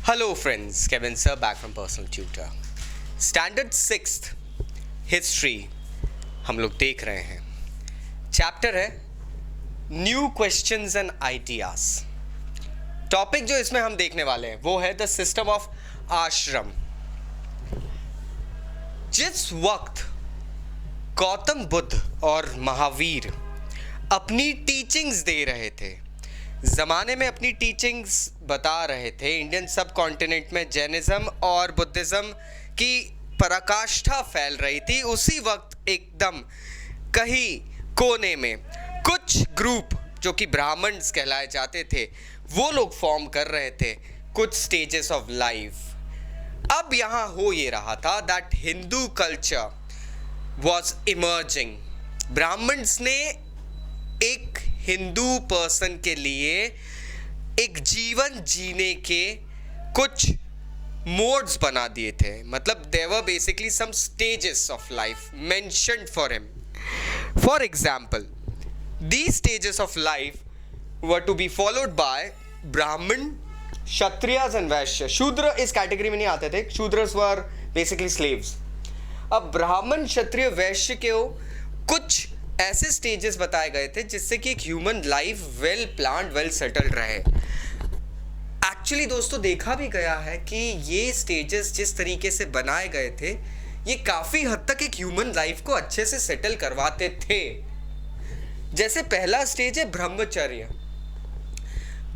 Hello friends, Kevin sir back from Personal Tutor. Standard 6th history हम लोग देख रहे हैं. चैप्टर है new questions and ideas. Topic जो इसमें हम देखने वाले हैं वो है द सिस्टम ऑफ आश्रम. जिस वक्त गौतम बुद्ध और महावीर अपनी टीचिंग्स दे रहे थे, ज़माने में अपनी टीचिंग्स बता रहे थे, इंडियन सब कॉन्टिनेंट में जैनिज़्म और बुद्धिज़्म की पराकाष्ठा फैल रही थी, उसी वक्त एकदम कहीं कोने में कुछ ग्रुप जो कि ब्राह्मण्स कहलाए जाते थे वो लोग फॉर्म कर रहे थे कुछ स्टेजेस ऑफ लाइफ. अब यहाँ हो ये रहा था that Hindu culture was emerging. Brahmins ने एक हिंदू पर्सन के लिए एक जीवन जीने के कुछ मोड्स बना दिए थे. मतलब there were basically some stages of life mentioned for him. For example, these stages of life were to be followed by ब्राह्मण, क्षत्रियस एंड वैश्य. शूद्र इस कैटेगरी में नहीं आते थे. Shudras were basically slaves. अब ब्राह्मण, क्षत्रिय, वैश्य के कुछ ऐसे स्टेजेस बताए गए थे जिससे कि एक human life well planned, well settled रहे. एक्चुअली दोस्तों देखा भी गया है कि ये स्टेजेस जिस तरीके से बनाए गए थे ये काफ़ी हद तक एक ह्यूमन लाइफ को अच्छे से सेटल करवाते थे. जैसे पहला स्टेज है ब्रह्मचर्य.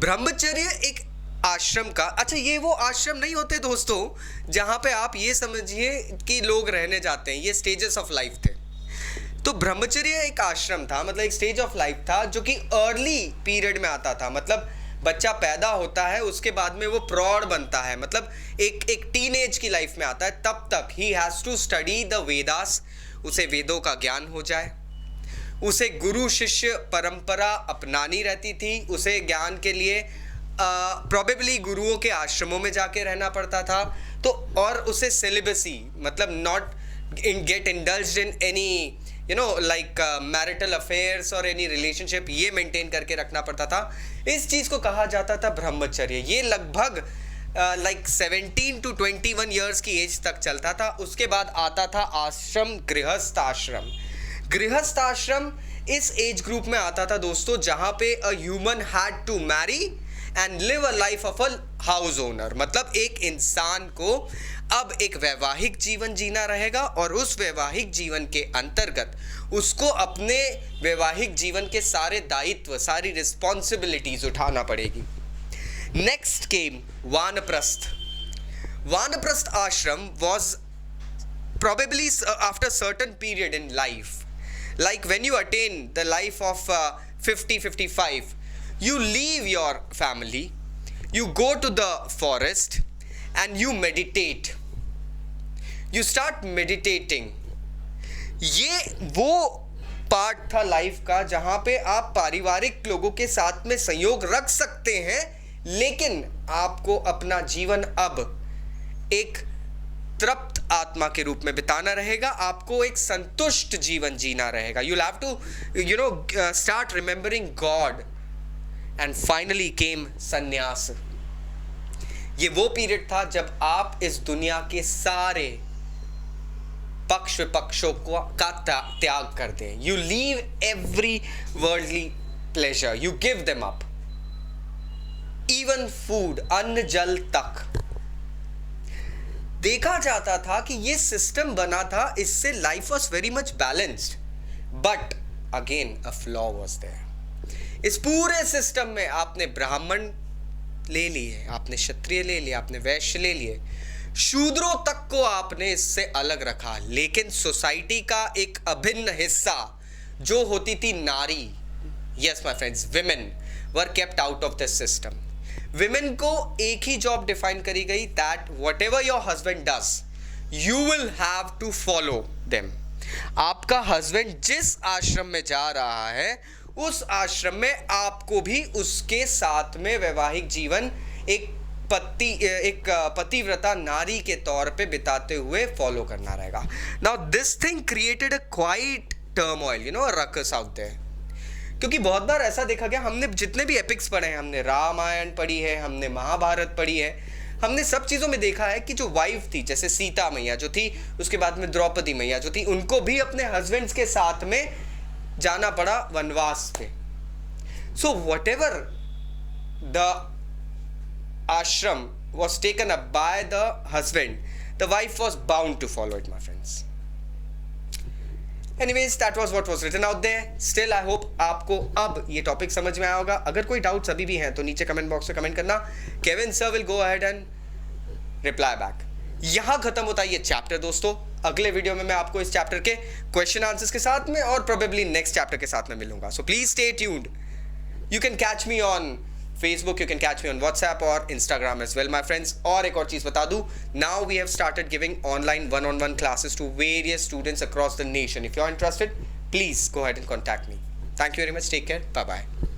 ब्रह्मचर्य एक आश्रम का, अच्छा ये वो आश्रम नहीं होते दोस्तों जहाँ पे आप ये समझिए कि लोग रहने जाते हैं. ये स्टेजेस ऑफ लाइफ थे. तो ब्रह्मचर्य एक आश्रम था, मतलब एक स्टेज ऑफ लाइफ था जो कि अर्ली पीरियड में आता था. मतलब बच्चा पैदा होता है, उसके बाद में वो प्रौढ़ बनता है, मतलब एक टीनेज की लाइफ में आता है. तब तक ही has to study the Vedas. उसे वेदों का ज्ञान हो जाए, उसे गुरु शिष्य परंपरा अपनानी रहती थी. उसे ज्ञान के लिए प्रोबेबली गुरुओं के आश्रमों में जाके रहना पड़ता था. तो और उसे सिलेबसी, मतलब not gate indulged in any like marital affairs और एनी रिलेशनशिप, ये मेंटेन करके रखना पड़ता था. इस चीज़ को कहा जाता था ब्रह्मचर्य. ये लगभग लाइक 17 to 21 ईयर्स की एज तक चलता था. उसके बाद आता था आश्रम, गृहस्थ आश्रम. गृहस्थ आश्रम इस एज ग्रुप में आता था दोस्तों जहाँ पे a human had to marry and live a life of a house owner. मतलब एक इंसान को अब एक वैवाहिक जीवन जीना रहेगा और उस वैवाहिक जीवन के अंतर्गत उसको अपने वैवाहिक जीवन के सारे दायित्व, सारी रिस्पॉन्सिबिलिटीज उठाना पड़ेगी. नेक्स्ट केम वानप्रस्थ. वानप्रस्थ आश्रम was probably after certain period in life, like when you attain the life of 50-55, you leave your family, you go to the forest and you meditate. You start meditating. ये वो part था life का जहाँ पे आप पारिवारिक लोगों के साथ में संयोग रख सकते हैं, लेकिन आपको अपना जीवन अब एक तृप्त आत्मा के रूप में बिताना रहेगा. आपको एक संतुष्ट जीवन जीना रहेगा. You have to start remembering God. And finally came sannyas. ये वो पीरियड था जब आप इस दुनिया के सारे पक्ष विपक्षों का त्याग कर दें. You leave every worldly pleasure, you give them up. Even food, अन्न जल तक. देखा जाता था कि ये सिस्टम बना था, इससे life was very much balanced. But again a flaw was there. इस पूरे सिस्टम में आपने ब्राह्मण ले लिए, आपने क्षत्रिय ले लिए, आपने वैश्य ले लिए, शूद्रों तक को आपने इससे अलग रखा. लेकिन सोसाइटी का एक अभिन्न हिस्सा जो होती थी नारी, yes my friends, women were kept out of this system. Women को एक ही जॉब डिफाइन करी गई, that whatever your husband does you will have to follow them. आपका हस्बैंड जिस आश्रम में जा रहा है उस आश्रम में आपको भी उसके साथ में वैवाहिक जीवन एक पतिव्रता नारी के तौर पे बिताते हुए फॉलो करना रहेगा. Now this thing created a quite turmoil, a ruckus out there. क्योंकि बहुत बार ऐसा देखा गया, हमने जितने भी एपिक्स पढ़े हैं, हमने रामायण पढ़ी है, हमने महाभारत पढ़ी है, हमने सब चीज़ों में देखा है कि जो वाइफ थी, जैसे सीता मैया जो थी, उसके बाद में द्रौपदी मैया जो थी, उनको भी अपने हस्बैंड्स के साथ में जाना पड़ा वनवास पे. सो वट एवर द आश्रम was taken up by the husband, the wife was bound to follow it, my friends. Anyways, that was what was written out there. Still, I hope आपको अब ये टॉपिक समझ में आया होगा. अगर कोई डाउट्स अभी भी हैं तो नीचे कमेंट बॉक्स में कमेंट करना. Kevin sir will go ahead and reply back. यहाँ खत्म होता है ये चैप्टर दोस्तों. अगले वीडियो में मैं आपको इस चैप्टर के क्वेश्चन आंसर्स के साथ में और प्रोबेबली नेक्स्ट चैप्टर के साथ में मिलूंगा. So please stay tuned. You can catch me on Facebook, you can catch me on WhatsApp or Instagram as well, my friends. और एक और चीज़ बता दूँ, now we have started giving online one-on-one classes to various students across the nation. If you're interested, please go ahead and contact me. Thank you very much. Take care. Bye-bye.